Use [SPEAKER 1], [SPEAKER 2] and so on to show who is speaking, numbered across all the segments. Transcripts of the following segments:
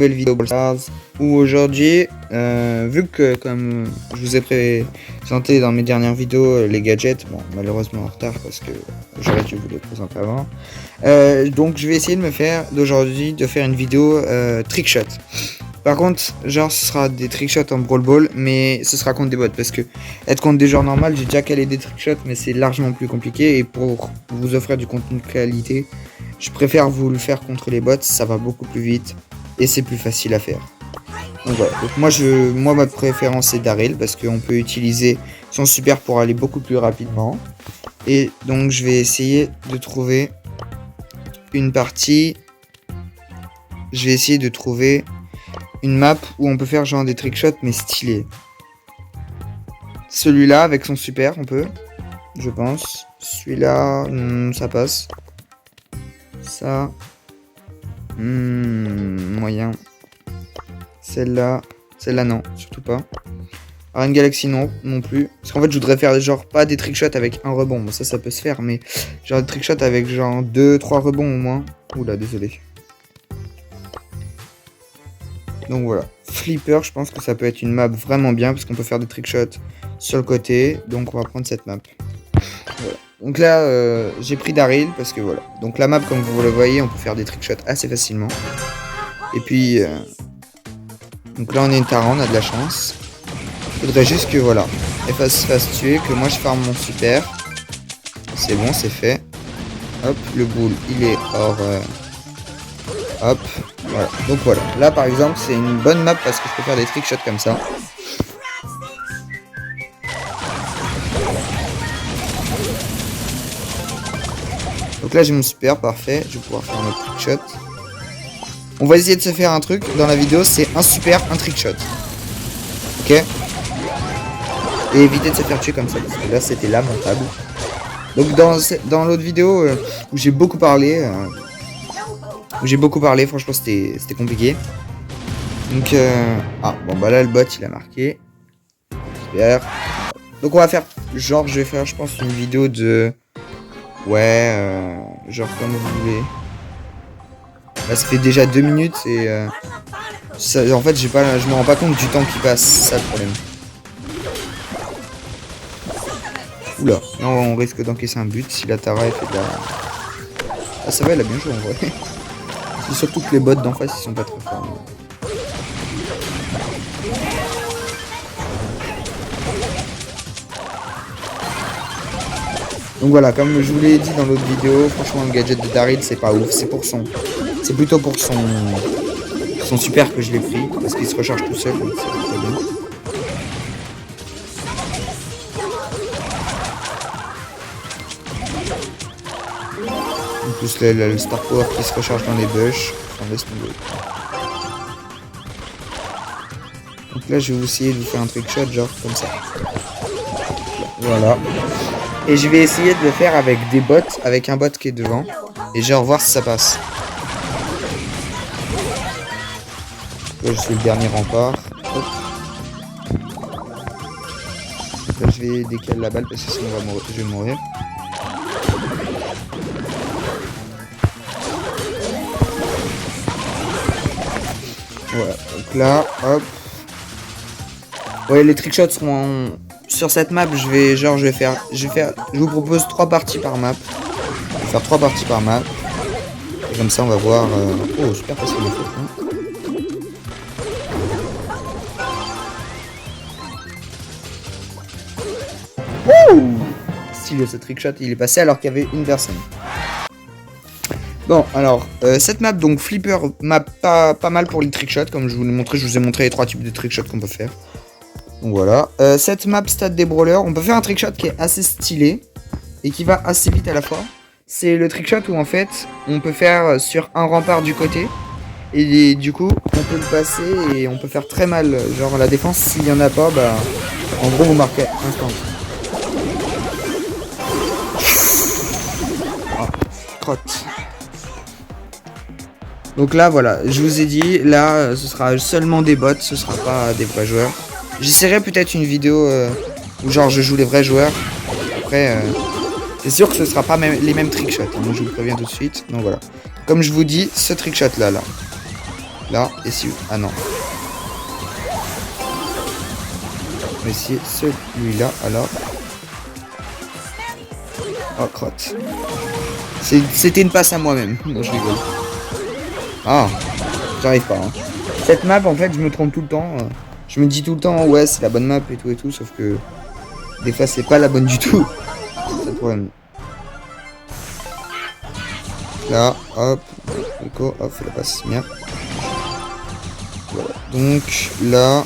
[SPEAKER 1] Nouvelle vidéo Brawl Stars où aujourd'hui, vu que comme je vous ai présenté dans mes dernières vidéos les gadgets, bon malheureusement en retard parce que j'aurais dû vous les présenter avant, donc je vais essayer de faire une vidéo trickshot. Par contre, genre ce sera des trickshots en Brawl Ball, mais ce sera contre des bots parce que être contre des joueurs normaux, j'ai déjà calé des trickshots, mais c'est largement plus compliqué et pour vous offrir du contenu de qualité, je préfère vous le faire contre les bots, ça va beaucoup plus vite. Et c'est plus facile à faire. Donc voilà. Donc moi ma préférence c'est Daryl parce qu'on peut utiliser son super pour aller beaucoup plus rapidement. Et donc je vais essayer de trouver une partie. Je vais essayer de trouver une map où on peut faire genre des trickshots mais stylés. Celui-là avec son super on peut, je pense. Celui-là ça passe. Ça. Moyen. Celle-là non, surtout pas. Arène Galaxy non plus. Parce qu'en fait je voudrais faire genre pas des trickshots avec un rebond. Bon ça peut se faire, mais genre des trickshots avec genre 2-3 rebonds au moins. Oula désolé. Donc voilà. Flipper, je pense que ça peut être une map vraiment bien parce qu'on peut faire des trickshots sur le côté. Donc on va prendre cette map. Voilà. Donc là, j'ai pris Daryl parce que voilà. Donc la map, comme vous le voyez, on peut faire des trickshots assez facilement. Et puis, donc là on est une Tara, on a de la chance. Faudrait juste que voilà, elle fasse tuer, que moi je farme mon super. C'est bon, c'est fait. Hop, le boule, il est hors. Hop, voilà. Donc voilà. Là par exemple, c'est une bonne map parce que je peux faire des trickshots comme ça. Donc là j'ai mon super, parfait, je vais pouvoir faire un autre trickshot. On va essayer de se faire un truc dans la vidéo, c'est un super, un trickshot. Ok. Et éviter de se faire tuer comme ça, parce que là c'était lamentable. Donc dans l'autre vidéo où j'ai beaucoup parlé, franchement c'était compliqué. Donc ah bon bah là le bot il a marqué. Super. Donc on va faire, genre je vais faire je pense une vidéo de... Ouais, genre comme vous voulez. Là, ça fait déjà 2 minutes et ça, en fait, je me rends pas compte du temps qui passe. C'est ça le problème. Oula, là, on risque d'encaisser un but si la Tara elle fait de la... Ah, ça va, elle a bien joué en vrai. C'est surtout que les bots d'en face ils sont pas trop forts. Donc voilà, comme je vous l'ai dit dans l'autre vidéo, franchement le gadget de Daryl c'est pas ouf, c'est plutôt pour son super que je l'ai pris, parce qu'il se recharge tout seul, donc c'est très bien. En plus le Star Power qui se recharge dans les bush, on laisse tomber. Donc là je vais essayer de vous faire un trickshot genre comme ça. Voilà. Et je vais essayer de le faire avec des bots, avec un bot qui est devant. Et genre voir si ça passe. Là je suis le dernier rempart. Hop. Là je vais décaler la balle parce que sinon je vais mourir. Voilà, donc là, hop. Ouais, les trickshots seront sur cette map. Je vous propose 3 parties par map. Je vais faire 3 parties par map. Et comme ça, on va voir. Oh, super facile de faire. Hein. Ouh, stylé ce trickshot. Il est passé alors qu'il y avait une personne. Bon, alors, cette map, donc Flipper, map pas mal pour les trickshots, comme je vous l'ai montré. Je vous ai montré les 3 types de trickshots qu'on peut faire. Donc voilà. Cette map stade des brawlers, on peut faire un trickshot qui est assez stylé et qui va assez vite à la fois. C'est le trickshot où en fait, on peut faire sur un rempart du côté. Et du coup, on peut le passer et on peut faire très mal. Genre la défense, s'il y en a pas, bah, en gros, vous marquez instant. Oh, crotte. Donc là voilà, je vous ai dit, là ce sera seulement des bots, ce sera pas des vrais joueurs. J'essaierai peut-être une vidéo où genre je joue les vrais joueurs. Après, c'est sûr que ce sera pas les mêmes trickshots, hein, je vous le préviens tout de suite. Donc voilà, comme je vous dis, ce trickshot là. Là, et si... Ah non. Mais si celui-là, alors... Oh, crotte. C'était une passe à moi-même. Non, je rigole. Ah, j'arrive pas. Hein. Cette map, en fait, je me trompe tout le temps. Je me dis tout le temps, ouais, c'est la bonne map et tout, sauf que... Des fois, c'est pas la bonne du tout. C'est le problème. Là, hop. Hop, faut la passe bien. Voilà. Donc, là...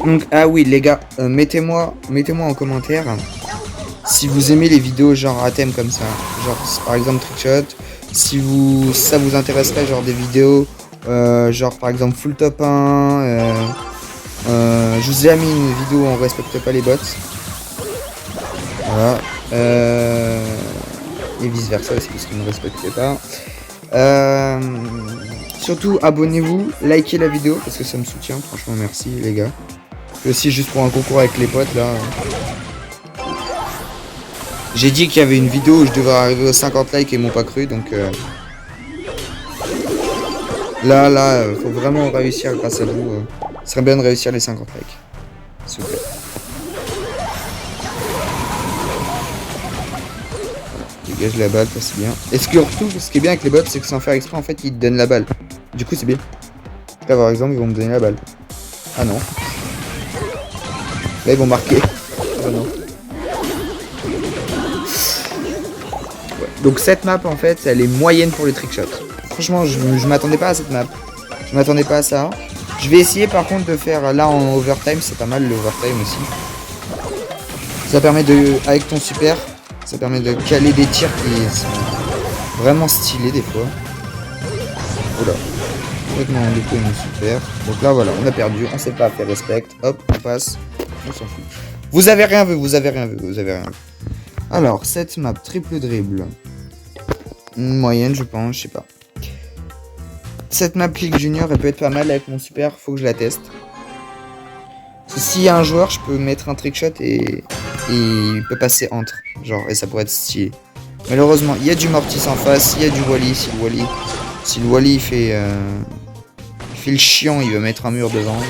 [SPEAKER 1] Donc, ah oui, les gars, mettez-moi en commentaire si vous aimez les vidéos genre à thème comme ça. Genre, par exemple, Trickshot. Si ça vous intéresserait, genre des vidéos, genre par exemple Full Top 1. Je vous ai déjà mis une vidéo où on respecte pas les bots. Voilà. Et vice versa aussi, parce qu'ils ne respectaient pas. Surtout, abonnez-vous, likez la vidéo, parce que ça me soutient. Franchement, merci les gars. Et aussi, juste pour un concours avec les potes, là. J'ai dit qu'il y avait une vidéo où je devrais arriver aux 50 likes et ils m'ont pas cru, donc... Là, faut vraiment réussir grâce à vous. Ce serait bien de réussir les 50 likes. S'il vous plaît. Dégage la balle, ça c'est bien. Et surtout, ce qui est bien avec les bots, c'est que sans faire exprès, en fait, ils te donnent la balle. Du coup, c'est bien. Là, par exemple, ils vont me donner la balle. Ah non. Là, ils vont marquer. Ah non. Ouais. Donc, cette map, en fait, elle est moyenne pour les trickshots. Franchement, je m'attendais pas à cette map. Je m'attendais pas à ça. Je vais essayer, par contre, de faire là en overtime. C'est pas mal, l'overtime aussi. Ça permet de, avec ton super, ça permet de caler des tirs qui sont vraiment stylés des fois. Oula. Complètement déco mon super. Donc là, voilà, on a perdu. On sait pas faire respect. Hop, on passe. On s'en fout. Vous avez rien vu, vous avez rien vu, vous avez rien vu. Alors, cette map, triple dribble. Moyenne, je pense, je sais pas. Cette map Click Junior, elle peut être pas mal avec mon super. Faut que je la teste. Parce que s'il y a un joueur, je peux mettre un trickshot et il peut passer entre. Genre, et ça pourrait être stylé. Malheureusement, il y a du Mortis en face, il y a du Wally. Si le Wally il fait le chiant, il va mettre un mur devant. Donc,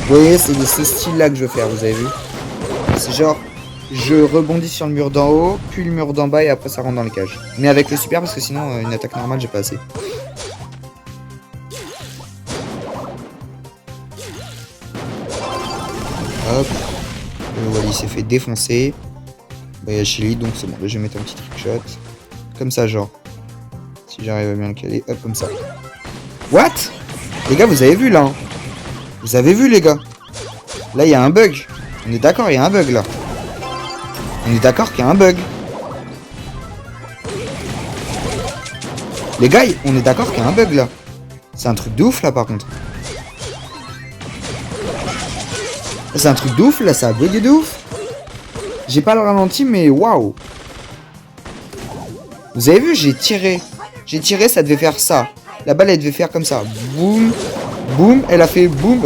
[SPEAKER 1] vous voyez, c'est de ce style-là que je veux faire, vous avez vu? C'est genre, je rebondis sur le mur d'en haut, puis le mur d'en bas et après ça rentre dans les cages. Mais avec le super, parce que sinon, une attaque normale, j'ai pas assez. Hop. Le Wally s'est fait défoncer. Bah, il y a Chili, donc c'est bon. Là, je vais mettre un petit trickshot. Comme ça, genre. Si j'arrive à bien le caler. Hop, comme ça. What? Les gars, vous avez vu là hein? Vous avez vu, les gars? Là, il y a un bug. On est d'accord, il y a un bug là. On est d'accord qu'il y a un bug. Les gars, on est d'accord qu'il y a un bug là. C'est un truc de ouf là, par contre. C'est un truc de ouf là, ça a bugué de ouf. J'ai pas le ralenti, mais waouh. Vous avez vu, j'ai tiré. J'ai tiré, ça devait faire ça. La balle, elle devait faire comme ça. Boum, boum, elle a fait boum.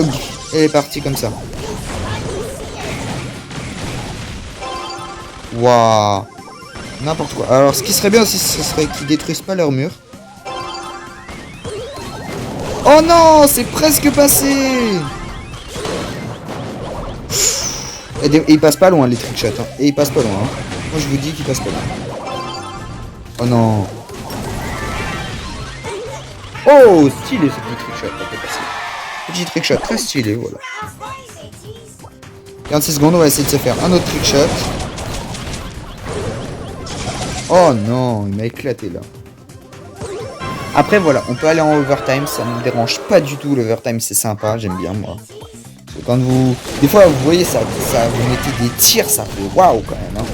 [SPEAKER 1] Elle est partie comme ça. Waouh. N'importe quoi. Alors, ce qui serait bien aussi, ce serait qu'ils détruisent pas leur mur. Oh non, c'est presque passé. Et il passe pas loin les trickshots. Hein. Et il passe pas loin. Hein. Moi je vous dis qu'il passe pas loin. Oh non. Oh, stylé ce petit trickshot. Petit trickshot très stylé, voilà. 46 secondes, on va essayer de se faire un autre trickshot. Oh non, il m'a éclaté là. Après voilà, on peut aller en overtime, ça ne me dérange pas du tout. L'overtime c'est sympa, j'aime bien moi. Quand vous... Des fois, vous voyez, ça vous mettez des tirs, ça fait waouh quand même. Hein.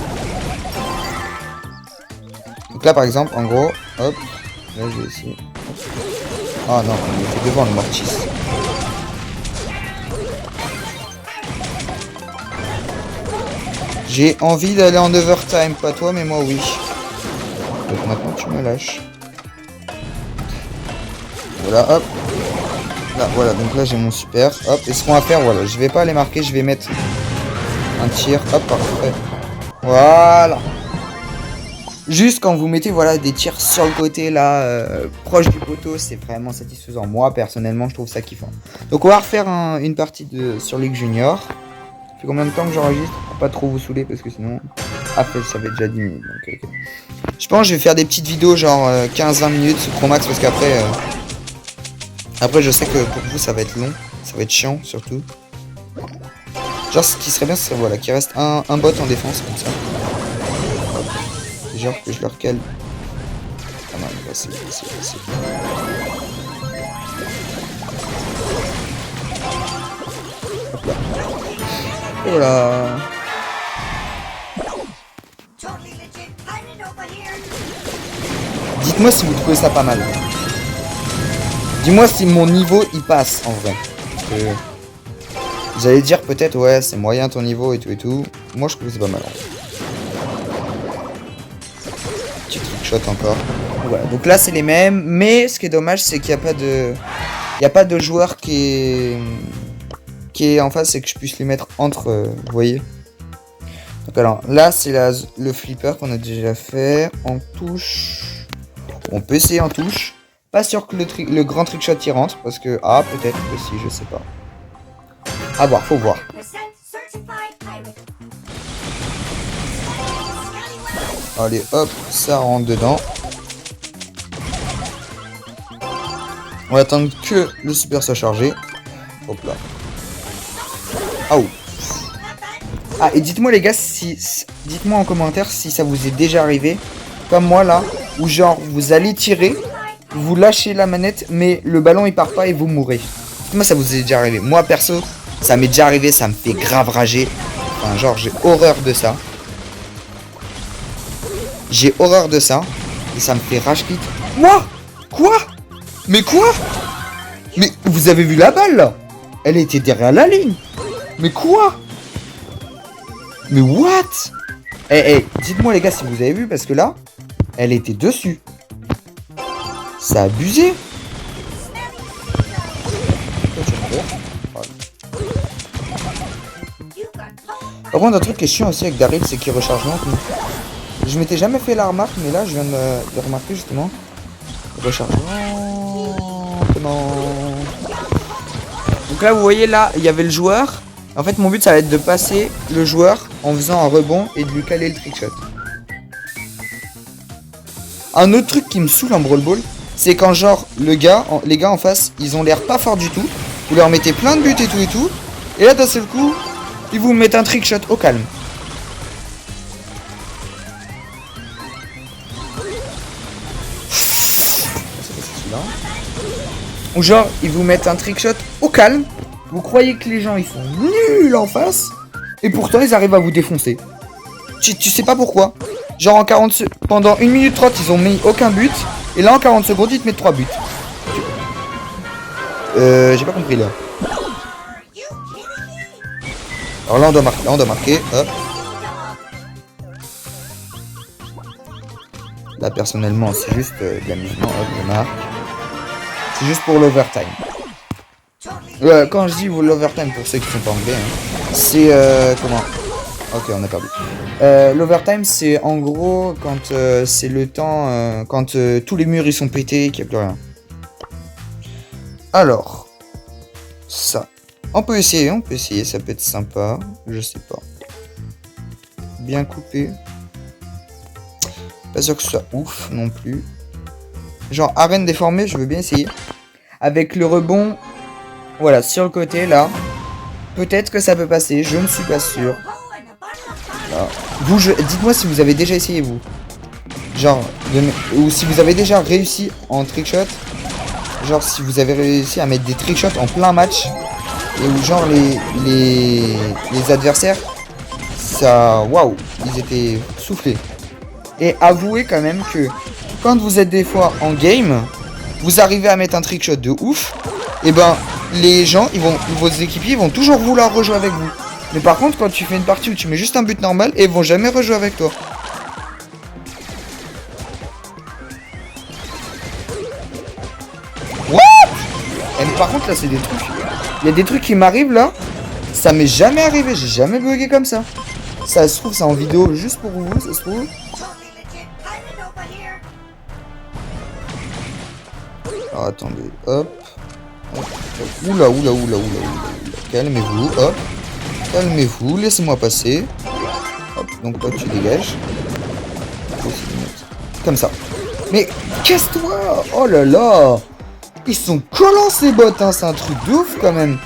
[SPEAKER 1] Donc là, par exemple, en gros, hop. Là, je vais essayer. Ah non, on était devant le Mortis. J'ai envie d'aller en overtime, pas toi, mais moi, oui. Donc maintenant, tu me lâches. Voilà, hop. Là, voilà, donc là j'ai mon super. Hop, et ce qu'on va faire, voilà, je vais pas les marquer, je vais mettre un tir. Hop, parfait. Voilà. Juste quand vous mettez voilà des tirs sur le côté là, proche du poteau, c'est vraiment satisfaisant. Moi personnellement, je trouve ça kiffant. Donc on va refaire une partie de sur League Junior. Ça fait combien de temps que j'enregistre pour pas trop vous saouler parce que sinon, après ça fait déjà 10 minutes. Donc, okay. Je pense que je vais faire des petites vidéos genre 15-20 minutes sur Chromax parce qu'après, après je sais que pour vous ça va être long, ça va être chiant surtout. Genre ce qui serait bien, c'est voilà, qu'il reste un bot en défense comme ça. Genre que je leur cale. Ah non, c'est. Hop là. Et voilà. Dites-moi si vous trouvez ça pas mal. Dis-moi si mon niveau il passe en vrai. Vous allez dire peut-être ouais c'est moyen ton niveau et tout et tout. Moi je trouve que c'est pas mal. Petit trickshot encore. Voilà, donc là c'est les mêmes, mais ce qui est dommage c'est qu'il n'y a pas de. Il n'y a pas de joueur qui est en face et que je puisse les mettre entre vous voyez. Donc alors là c'est le flipper qu'on a déjà fait en touche. On peut essayer en touche. Pas sûr que le grand trickshot y rentre parce que ah peut-être que si, je sais pas. À voir, faut voir. Allez hop, ça rentre dedans. On va attendre que le super soit chargé. Hop là. Ah ouh. Ah et dites-moi les gars si dites-moi en commentaire si ça vous est déjà arrivé comme moi là où genre vous allez tirer, vous lâchez la manette mais le ballon il part pas et vous mourrez. Moi ça vous est déjà arrivé. Moi perso, ça m'est déjà arrivé, ça me fait grave rager. Enfin genre j'ai horreur de ça. J'ai horreur de ça et ça me fait rage quit. Moi quoi? Mais quoi? Mais vous avez vu la balle là? Elle était derrière la ligne. Mais quoi? Mais what? Eh, dites-moi les gars si vous avez vu parce que là, elle était dessus. Ça a abusé. Par contre, un truc qui est chiant aussi avec Daryl, c'est qu'il recharge lentement. Je m'étais jamais fait la remarque, mais là, je viens de remarquer justement. Il recharge lentement. Donc là, vous voyez, là, il y avait le joueur. En fait, mon but, ça va être de passer le joueur en faisant un rebond et de lui caler le trickshot. Un autre truc qui me saoule en Brawl Ball, c'est quand genre, les gars en face, ils ont l'air pas forts du tout. Vous leur mettez plein de buts et tout. Et là, d'un seul coup, ils vous mettent un trickshot au calme. Ou genre, ils vous mettent un trickshot au calme. Vous croyez que les gens, ils sont nuls en face. Et pourtant, ils arrivent à vous défoncer. Tu sais pas pourquoi. Genre, en 40 pendant 1 minute 30, ils ont mis aucun but. Et là, en 40 secondes, ils te mettent 3 buts. J'ai pas compris, là. Alors là, on doit marquer. Hop. Là, personnellement, c'est juste de l'amusement. Hop, je marque. C'est juste pour l'overtime. Quand je dis l'overtime, pour ceux qui sont pas anglais, hein, c'est comment? Ok, on a perdu. L'overtime, c'est en gros quand c'est le temps, quand tous les murs ils sont pétés, qu'il n'y a plus rien. Alors, ça. On peut essayer, ça peut être sympa. Je sais pas. Bien coupé. Pas sûr que ce soit ouf non plus. Genre arène déformée, je veux bien essayer. Avec le rebond, voilà, sur le côté là. Peut-être que ça peut passer, je ne suis pas sûr. Là. Vous, dites-moi si vous avez déjà essayé vous. Genre, ou si vous avez déjà réussi en trickshot. Genre si vous avez réussi à mettre des trickshots en plein match. Et où genre les adversaires, ça, waouh, ils étaient soufflés. Et avouez quand même que quand vous êtes des fois en game, vous arrivez à mettre un trickshot de ouf, et ben les gens, vos équipiers vont toujours vouloir rejouer avec vous. Mais par contre, quand tu fais une partie où tu mets juste un but normal, ils vont jamais rejouer avec toi. What? par contre là c'est des trucs. Il y a des trucs qui m'arrivent là. Ça m'est jamais arrivé, j'ai jamais bugué comme ça. Ça se trouve c'est en vidéo juste pour vous, ça se trouve. Alors attendez, hop. Oula. Calmez-vous, hop. Calmez-vous, laissez-moi passer. Hop, donc toi tu dégages. Comme ça. Mais casse-toi! Oh là là! Ils sont collants ces bots, hein, c'est un truc de ouf quand même.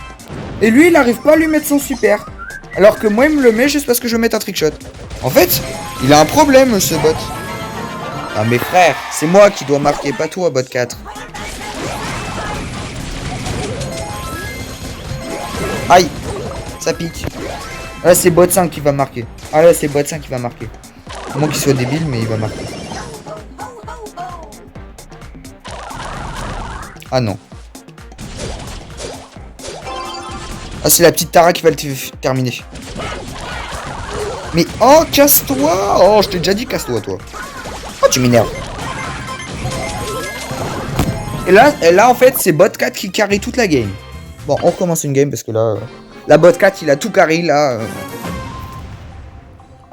[SPEAKER 1] Et lui il arrive pas à lui mettre son super. Alors que moi il me le met juste parce que je vais mettre un trickshot. En fait, il a un problème ce bot. Ah mes frères, c'est moi qui dois marquer, pas toi bot 4. Aïe, ça pique. Là c'est bot 5 qui va marquer. Ah là c'est bot 5 qui va marquer. À moins qu'il soit débile mais il va marquer. Ah non. Ah c'est la petite Tara qui va le terminer. Mais oh casse-toi. Oh je t'ai déjà dit casse-toi toi. Oh tu m'énerves. Et là en fait c'est bot 4 qui carry toute la game. Bon on recommence une game parce que là la bot 4 il a tout carry là.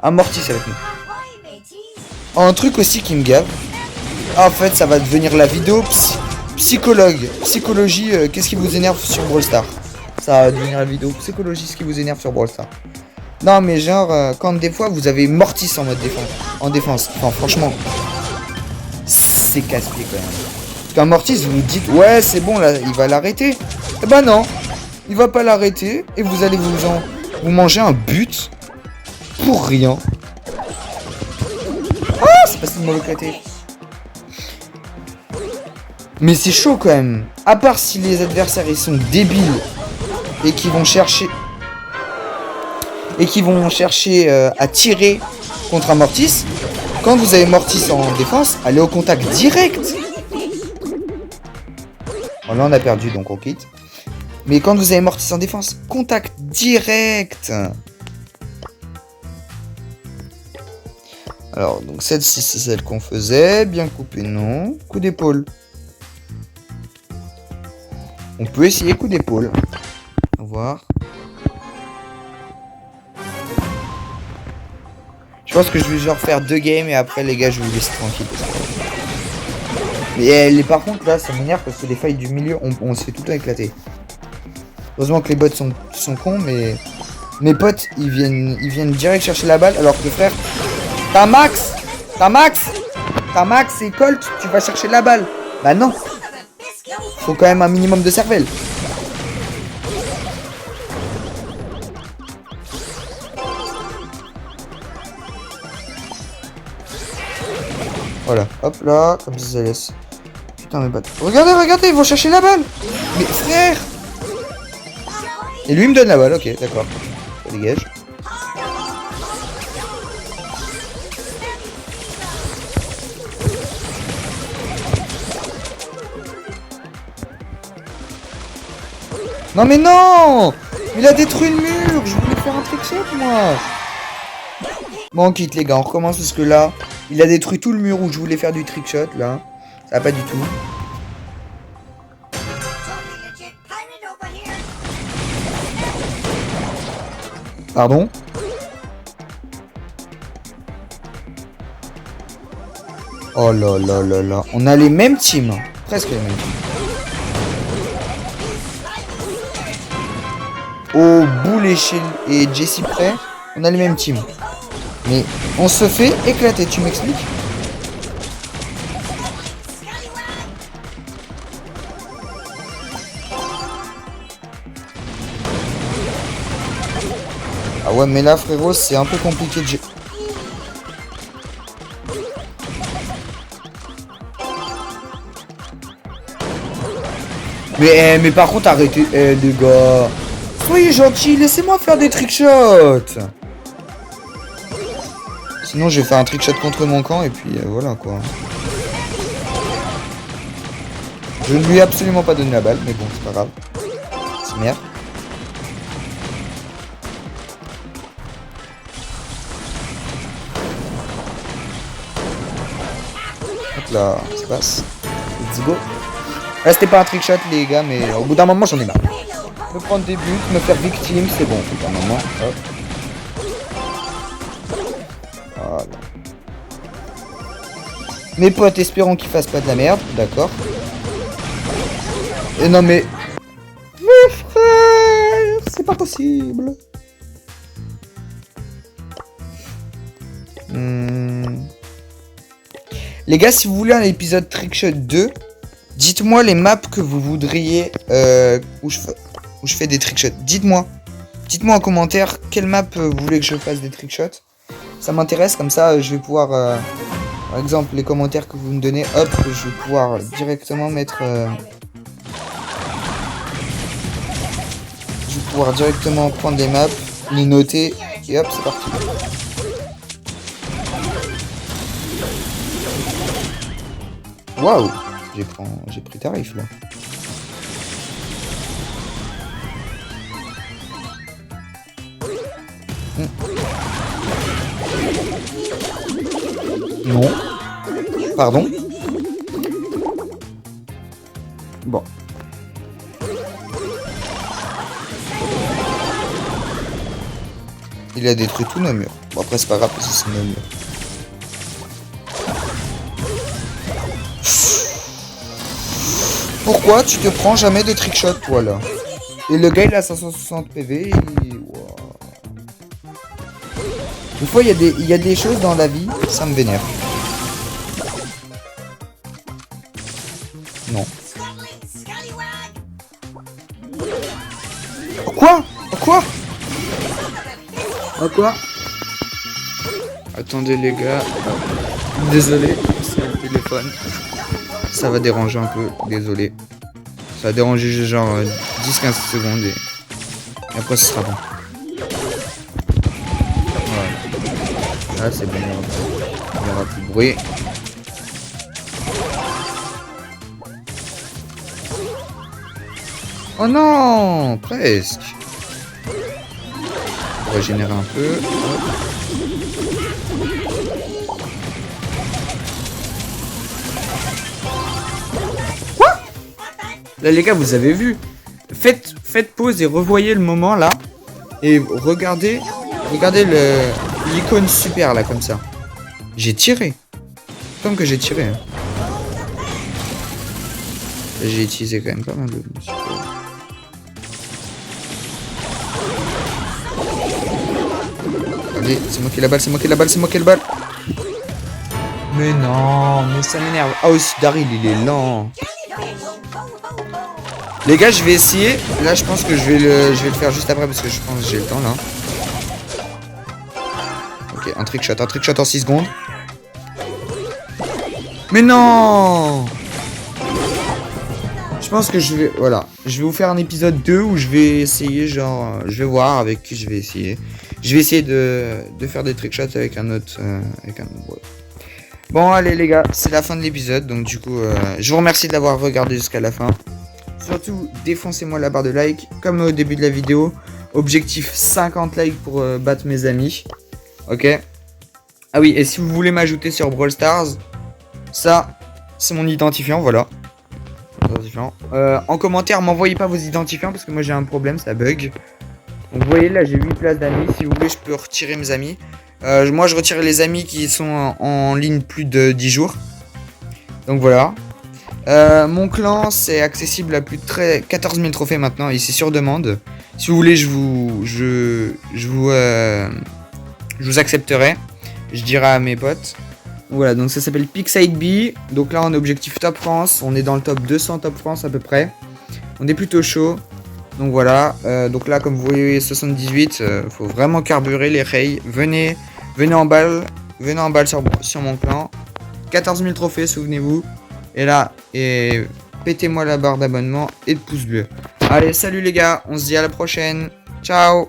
[SPEAKER 1] Amortis avec nous. Un truc aussi qui me gave. En fait ça va devenir la vidéo psychologie, qu'est-ce qui vous énerve sur Brawl Stars. Ça va devenir la vidéo psychologie, ce qui vous énerve sur Brawl Stars. Non mais genre, quand des fois vous avez Mortis en mode défense. Enfin franchement, c'est casse-pied quand même. Parce qu'un Mortis, vous vous dites, ouais c'est bon là, il va l'arrêter. Eh ben non, il va pas l'arrêter et vous allez vous manger un but pour rien. Ah, c'est passé de mauvais côté. Mais c'est chaud quand même. À part si les adversaires ils sont débiles et qui vont chercher à tirer contre un Mortis. Quand vous avez Mortis en défense, allez au contact direct. Bon là on a perdu donc on quitte. Mais quand vous avez Mortis en défense, contact direct. Alors donc celle-ci c'est celle qu'on faisait. Bien coupé non. Coup d'épaule. On peut essayer coup d'épaule. Au revoir. Je pense que je vais genre faire 2 games et après les gars je vous laisse tranquille. Mais par contre là ça m'énerve parce que les failles du milieu on se fait tout le temps éclater. Heureusement que les bots sont cons mais mes potes ils viennent direct chercher la balle alors que frère t'as Max et Colt tu vas chercher la balle. Bah non. Faut quand même un minimum de cervelle. Voilà, hop là, comme ça ça laisse. Putain mais batte. Regardez, ils vont chercher la balle. Mais frère. Et lui il me donne la balle, ok, d'accord. Ça dégage. Non mais non. Il a détruit le mur. Je voulais faire un trickshot moi. Bon on quitte les gars, on recommence parce que là il a détruit tout le mur où je voulais faire du trickshot là. Ça va pas du tout. Pardon. Oh là là là là. On a les mêmes teams. Presque les mêmes teams. Oh, Bull et Jessie près, on a les mêmes teams. Mais on se fait éclater, tu m'expliques? Ah ouais, mais là frérot, c'est un peu compliqué de... Mais par contre, arrêtez, les gars. Soyez gentils, laissez-moi faire des trickshots. Sinon, je vais faire un trickshot contre mon camp et puis voilà quoi. Je ne lui ai absolument pas donné la balle, mais bon, c'est pas grave. C'est merde. Hop là, ça passe. Let's go. Là, c'était pas un trickshot, les gars, mais au bout d'un moment, j'en ai marre. Me prendre des buts, me faire victime, c'est bon. Au bout d'un moment, hop. Voilà. Mes potes, espérons qu'ils fassent pas de la merde, d'accord. Et non, mais... Mes frères, c'est pas possible. Les gars, si vous voulez un épisode Trickshot 2, dites-moi les maps que vous voudriez où je fais des trickshots. Dites-moi en commentaire quelle map vous voulez que je fasse des trickshots. Ça m'intéresse, comme ça je vais pouvoir, par exemple, les commentaires que vous me donnez, hop, je vais pouvoir directement mettre... je vais pouvoir directement prendre des maps, les noter, et hop, c'est parti. Waouh, j'ai pris tarif là. Non. Pardon. Bon. Il a détruit tous nos murs. Bon, après, c'est pas grave parce que c'est nos murs. Pourquoi tu te prends jamais de trickshot, toi, là? Et le gars, il a 560 PV. Wow. Des fois, il y a des choses dans la vie, ça me vénère. Non. Quoi? Quoi? Quoi? Attendez, les gars. Désolé, c'est le téléphone. Ça va déranger un peu, désolé. Ça va déranger genre 10-15 secondes et après ce sera bon. Voilà. Là c'est bon, il n'y aura plus de bruit. Oh non, presque. On va régénérer un peu. Là les gars, vous avez vu. Faites pause et revoyez le moment là. Et regardez l'icône super là comme ça. J'ai tiré. Comme que j'ai tiré. Hein. J'ai utilisé quand même pas mal de super. Allez, c'est moi qui ai la balle, c'est moi qui ai la balle, c'est moi qui ai la balle. Mais non, mais ça m'énerve. Ah aussi, Daryl, il est lent. Les gars, je vais essayer. Là, je pense que je vais le faire juste après parce que je pense que j'ai le temps là. Ok, un trickshot en 6 secondes. Mais non! Je pense que je vais... Voilà. Je vais vous faire un épisode 2 où je vais essayer, genre... je vais voir avec qui je vais essayer. Je vais essayer de faire des trickshots avec un autre... Bon, allez les gars, c'est la fin de l'épisode. Donc du coup, je vous remercie de l'avoir regardé jusqu'à la fin. Surtout, défoncez-moi la barre de like, comme au début de la vidéo. Objectif 50 likes pour battre mes amis. Ok. Ah oui, et si vous voulez m'ajouter sur Brawl Stars, ça, c'est mon identifiant, voilà. En commentaire, m'envoyez pas vos identifiants parce que moi j'ai un problème, ça bug. Donc vous voyez là, j'ai 8 places d'amis. Si vous voulez, je peux retirer mes amis. Moi, je retire les amis qui sont en ligne plus de 10 jours. Donc voilà. Mon clan, c'est accessible à plus de 14 000 trophées maintenant et c'est sur demande. Si vous voulez, je vous accepterai. Je dirai à mes potes. Voilà, donc ça s'appelle Pixide B. Donc là, on est objectif Top France. On est dans le top 200 Top France à peu près. On est plutôt chaud. Donc voilà. Donc là, comme vous voyez, 78. Faut vraiment carburer les rails. Venez en balle. Venez en balle sur mon clan. 14 000 trophées, souvenez-vous. Et là, pétez-moi la barre d'abonnement et de pouce bleu. Allez, salut les gars. On se dit à la prochaine. Ciao.